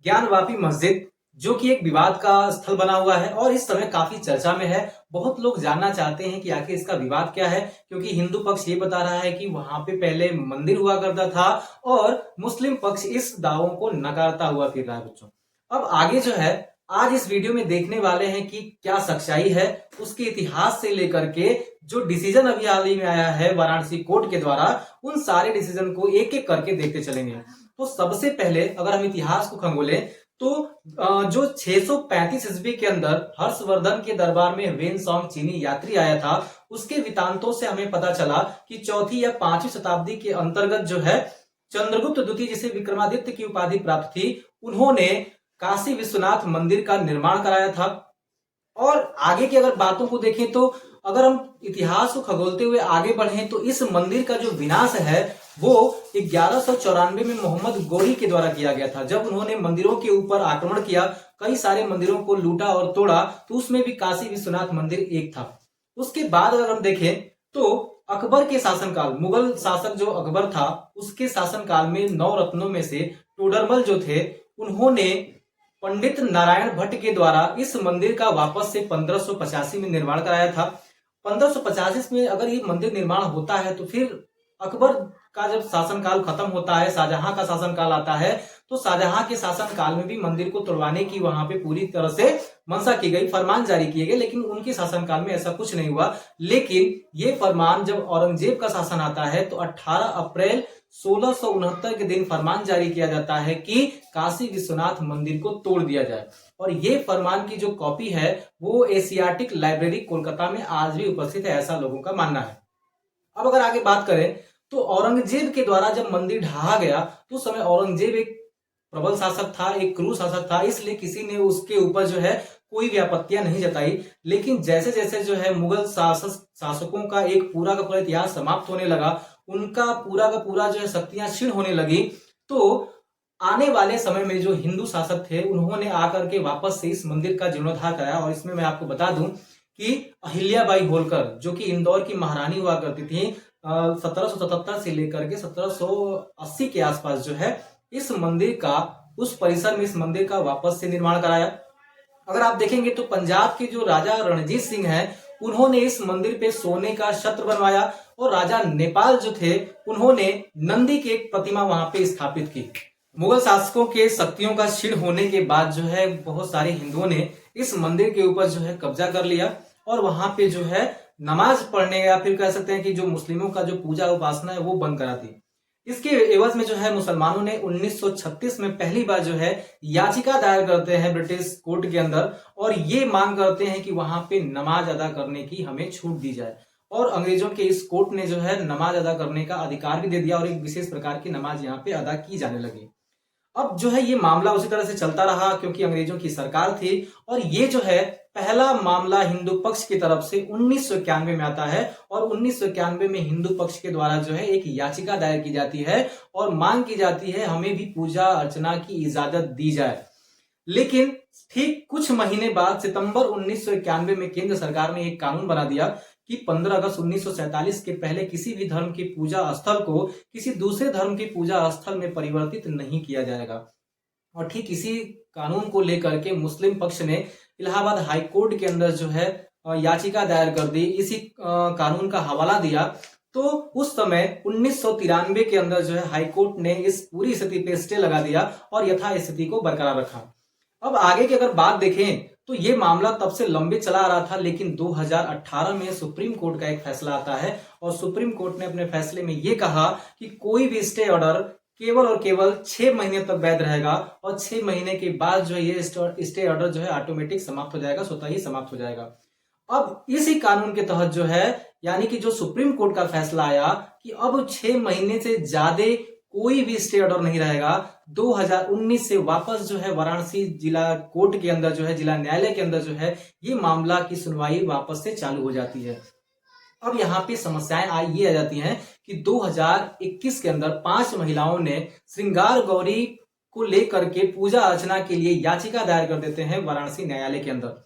ज्ञानवापी मस्जिद जो कि एक विवाद का स्थल बना हुआ है और इस समय काफी चर्चा में है। बहुत लोग जानना चाहते हैं कि आखिर इसका विवाद क्या है, क्योंकि हिंदू पक्ष ये बता रहा है कि वहां पे पहले मंदिर हुआ करता था और मुस्लिम पक्ष इस दावों को नकारता हुआ फिर रहा है बच्चों। अब आगे जो है आज इस वीडियो में देखने वाले हैं कि क्या सच्चाई है, उसके इतिहास से लेकर के जो डिसीजन अभी हाल ही में आया है वाराणसी कोर्ट के द्वारा, उन सारे डिसीजन को एक एक करके देखते चलेंगे। तो सबसे पहले अगर हम इतिहास को खंगोले तो जो 635 ईस्वी के अंदर हर्षवर्धन के दरबार में वेनसोंग चीनी यात्री आया था, उसके वृतांतों से हमें पता चला कि चौथी या पांचवी शताब्दी के अंतर्गत जो है चंद्रगुप्त द्वितीय, जिसे विक्रमादित्य की उपाधि प्राप्त थी, उन्होंने काशी विश्वनाथ मंदिर का निर्माण कराया था। और आगे की अगर बातों को देखें तो अगर हम इतिहास को खगोलते हुए आगे बढ़ें तो इस मंदिर का जो विनाश है वो 1194 में मोहम्मद गौरी के द्वारा किया गया था। जब उन्होंने मंदिरों के ऊपर आक्रमण किया, कई सारे मंदिरों को लूटा और तोड़ा, तो उसमें भी काशी विश्वनाथ मंदिर एक था। उसके बाद अगर हम देखें तो अकबर के शासनकाल, मुगल शासक जो अकबर था, उसके शासनकाल में 9 रत्नों में से टोडरमल जो थे, उन्होंने पंडित नारायण भट्ट के द्वारा इस मंदिर का वापस से 1585 में निर्माण कराया था। 1585 में अगर ये मंदिर निर्माण होता है तो फिर अकबर का जब शासनकाल खत्म होता है, शाहजहां का शासनकाल आता है, तो शाहजहां के शासनकाल में भी मंदिर को तोड़वाने की वहां पे पूरी तरह से मंशा की गई, फरमान जारी किए गए, लेकिन उनके शासनकाल में ऐसा कुछ नहीं हुआ। लेकिन ये फरमान जब औरंगजेब का शासन आता है तो 18 अप्रैल 1669 के दिन फरमान जारी किया जाता है कि काशी विश्वनाथ मंदिर को तोड़ दिया जाए। और ये फरमान की जो कॉपी है वो एशियाटिक लाइब्रेरी कोलकाता में आज भी उपस्थित है, ऐसा लोगों का मानना है। अब अगर आगे बात करें तो औरंगजेब के द्वारा जब मंदिर ढहा गया तो उस समय औरंगजेब एक प्रबल शासक था, एक क्रूर शासक था, इसलिए किसी ने उसके ऊपर जो है कोई भी आपत्तियां नहीं जताई। लेकिन जैसे जैसे जो है मुगल शासकों का एक पूरा का पूरा इतिहास समाप्त होने लगा, उनका पूरा का पूरा जो है शक्तियां क्षीण होने लगी, तो आने वाले समय में जो हिंदू शासक थे उन्होंने आकर के वापस से इस मंदिर का जीर्णोद्धार कराया। और इसमें मैं आपको बता दूं कि अहिल्याबाई होलकर जो कि इंदौर की महारानी हुआ करती थी, 1777 से लेकर के 1780 के आसपास जो है इस मंदिर का, उस परिसर में इस मंदिर का वापस से निर्माण कराया। अगर आप देखेंगे तो पंजाब के जो राजा रणजीत सिंह हैं, उन्होंने इस मंदिर पे सोने का छत्र बनवाया और राजा नेपाल जो थे उन्होंने नंदी की एक प्रतिमा वहां पे स्थापित की। मुगल शासकों के शक्तियों का क्षीण होने के बाद जो है बहुत सारे हिंदुओं ने इस मंदिर के ऊपर जो है कब्जा कर लिया और वहां पे जो है नमाज पढ़ने या फिर कह सकते हैं कि जो मुस्लिमों का जो पूजा उपासना है वो बंद करा दी। इसके एवज में जो है मुसलमानों ने 1936 में पहली बार जो है याचिका दायर करते हैं ब्रिटिश कोर्ट के अंदर और ये मांग करते हैं कि वहां पे नमाज अदा करने की हमें छूट दी जाए। और अंग्रेजों के इस कोर्ट ने जो है नमाज अदा करने का अधिकार भी दे दिया और एक विशेष प्रकार की नमाज यहाँ पे अदा की जाने लगी। अब जो है ये मामला उसी तरह से चलता रहा क्योंकि अंग्रेजों की सरकार थी और ये जो है पहला मामला हिंदू पक्ष की तरफ से 1991 में आता है और 1991 में हिंदू पक्ष के द्वारा जो है एक याचिका दायर की जाती है और मांग की जाती है हमें भी पूजा अर्चना की इजाजत दी जाए। लेकिन ठीक कुछ महीने बाद सितंबर 1991 में केंद्र सरकार ने एक कानून बना दिया कि 15 अगस्त 1947 के पहले किसी भी धर्म की पूजा स्थल को किसी दूसरे धर्म की पूजा स्थल में परिवर्तित नहीं किया जाएगा। और ठीक इसी कानून को लेकर के मुस्लिम पक्ष ने इलाहाबाद हाई कोर्ट के अंदर जो है याचिका दायर कर दी, इसी कानून का हवाला दिया। तो उस समय 1993 के अंदर जो है हाई कोर्ट ने इस पूरी स्थिति पे स्टे लगा दिया और यथास्थिति को बरकरार रखा। अब आगे की अगर बात देखें तो ये मामला तब से लंबित चला आ रहा था, लेकिन 2018 में सुप्रीम कोर्ट का एक फैसला आता है और सुप्रीम कोर्ट ने अपने फैसले में ये कहा कि कोई भी स्टे ऑर्डर केवल और केवल 6 महीने तक वैध रहेगा और 6 महीने के बाद जो है ये स्टे ऑर्डर जो है ऑटोमेटिक समाप्त हो जाएगा, स्वतः ही समाप्त हो जाएगा। अब इसी कानून के तहत जो है यानी कि जो सुप्रीम कोर्ट का फैसला आया कि अब 6 महीने से ज्यादा कोई भी स्टे ऑर्डर नहीं रहेगा। 2019 से वापस जो है वाराणसी जिला कोर्ट के अंदर जो है, जिला न्यायालय के अंदर जो है ये मामला की सुनवाई वापस से चालू हो जाती है। अब यहाँ पे समस्याएं ये आ जाती हैं कि 2021 के अंदर 5 महिलाओं ने श्रृंगार गौरी को लेकर के पूजा अर्चना के लिए याचिका दायर कर देते हैं वाराणसी न्यायालय के अंदर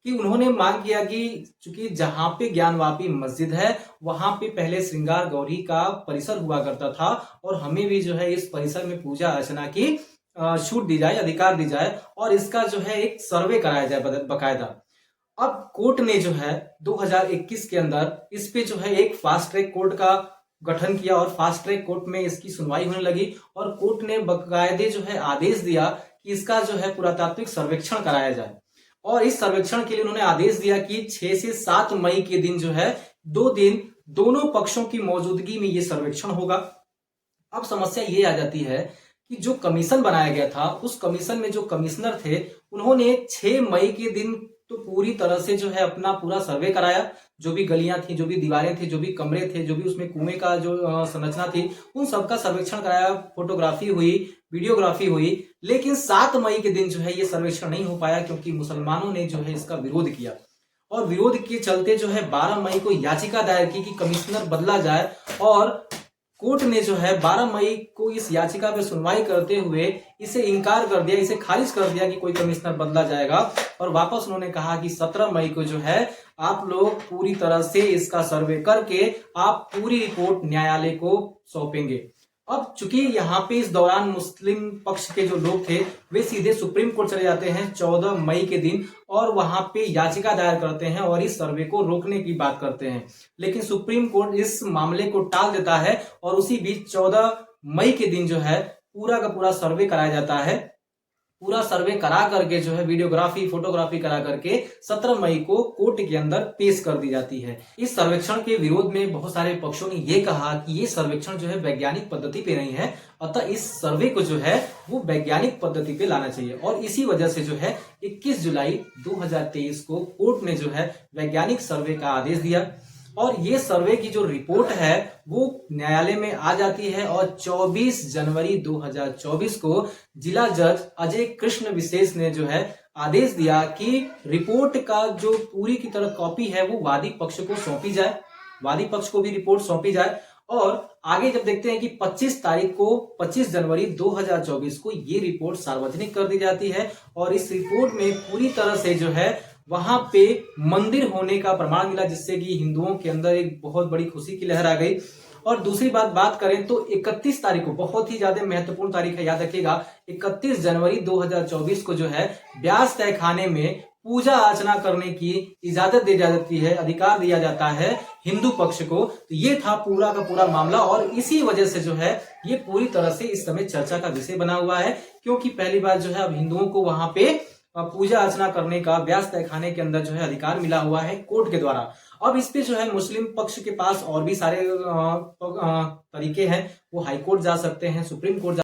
कि उन्होंने मांग किया कि चूंकि जहां पे ज्ञानवापी मस्जिद है वहां पे पहले श्रृंगार गौरी का परिसर हुआ करता था और हमें भी जो है इस परिसर में पूजा अर्चना की छूट दी जाए, अधिकार दी जाए और इसका जो है एक सर्वे कराया जाए बकायदा। अब कोर्ट ने जो है 2021 के अंदर इस पे जो है एक फास्ट ट्रैक कोर्ट का गठन किया और फास्ट ट्रैक कोर्ट में इसकी सुनवाई होने लगी और कोर्ट ने बकायदे जो है आदेश दिया कि इसका जो है पुरातात्विक सर्वेक्षण कराया जाए। और इस सर्वेक्षण के लिए उन्होंने आदेश दिया कि 6 से 7 मई के दिन जो है 2 दिन दोनों पक्षों की मौजूदगी में ये सर्वेक्षण होगा। अब समस्या ये आ जाती है कि जो कमीशन बनाया गया था उस कमीशन में जो कमिश्नर थे उन्होंने 6 मई के दिन तो पूरी तरह से जो है अपना पूरा सर्वे कराया, जो भी गलियां थी, जो भी दीवारें थी, जो भी कमरे थे, जो भी उसमें कुएं का जो संरचना थी, उन सबका सर्वेक्षण कराया, फोटोग्राफी हुई, वीडियोग्राफी हुई। लेकिन 7 मई के दिन जो है ये सर्वेक्षण नहीं हो पाया क्योंकि मुसलमानों ने जो है इसका विरोध किया और विरोध के चलते जो है 12 मई को याचिका दायर की कि कमिश्नर बदला जाए और कोर्ट ने जो है 12 मई को इस याचिका पर सुनवाई करते हुए इसे इनकार कर दिया, इसे खारिज कर दिया कि कोई कमिश्नर बदला जाएगा और वापस उन्होंने कहा कि 17 मई को जो है आप लोग पूरी तरह से इसका सर्वे करके आप पूरी रिपोर्ट न्यायालय को सौंपेंगे। अब चूंकि यहाँ पे इस दौरान मुस्लिम पक्ष के जो लोग थे वे सीधे सुप्रीम कोर्ट चले जाते हैं 14 मई के दिन और वहां पे याचिका दायर करते हैं और इस सर्वे को रोकने की बात करते हैं। लेकिन सुप्रीम कोर्ट इस मामले को टाल देता है और उसी बीच 14 मई के दिन जो है पूरा का पूरा सर्वे कराया जाता है। पूरा सर्वे करा करके जो है वीडियोग्राफी, फोटोग्राफी करा करके 17 मई को कोर्ट के अंदर पेश कर दी जाती है। इस सर्वेक्षण के विरोध में बहुत सारे पक्षों ने ये कहा कि ये सर्वेक्षण जो है वैज्ञानिक पद्धति पे नहीं है, अतः इस सर्वे को जो है वो वैज्ञानिक पद्धति पे लाना चाहिए और इसी वजह से जो है 21 जुलाई 2023 को कोर्ट ने जो है वैज्ञानिक सर्वे का आदेश दिया और ये सर्वे की जो रिपोर्ट है वो न्यायालय में आ जाती है और 24 जनवरी 2024 को जिला जज अजय कृष्ण विशेष ने जो है आदेश दिया कि रिपोर्ट का जो पूरी की तरह कॉपी है वो वादी पक्ष को सौंपी जाए, वादी पक्ष को भी रिपोर्ट सौंपी जाए। और आगे जब देखते हैं कि 25 जनवरी 2024 को ये रिपोर्ट सार्वजनिक कर दी जाती है और इस रिपोर्ट में पूरी तरह से जो है वहां पे मंदिर होने का प्रमाण मिला जिससे कि हिंदुओं के अंदर एक बहुत बड़ी खुशी की लहर आ गई। और दूसरी बात करें तो 31 तारीख को, बहुत ही ज्यादा महत्वपूर्ण तारीख है, याद रखिएगा, 31 जनवरी 2024 को जो है ब्यास तहखाने में पूजा अर्चना करने की इजाजत दी जाती है, अधिकार दिया जाता है हिंदू पक्ष को। तो ये था पूरा का पूरा मामला और इसी वजह से जो है ये पूरी तरह से इस समय चर्चा का विषय बना हुआ है क्योंकि पहली बार जो है अब हिंदुओं को वहां पे पूजा अर्चना करने का ब्यास तहखाने के अंदर जो है अधिकार मिला हुआ है कोर्ट के द्वारा। अब इस पे जो है मुस्लिम पक्ष के पास और भी सारे तरीके हैं, वो हाई कोर्ट जा सकते हैं, सुप्रीम कोर्ट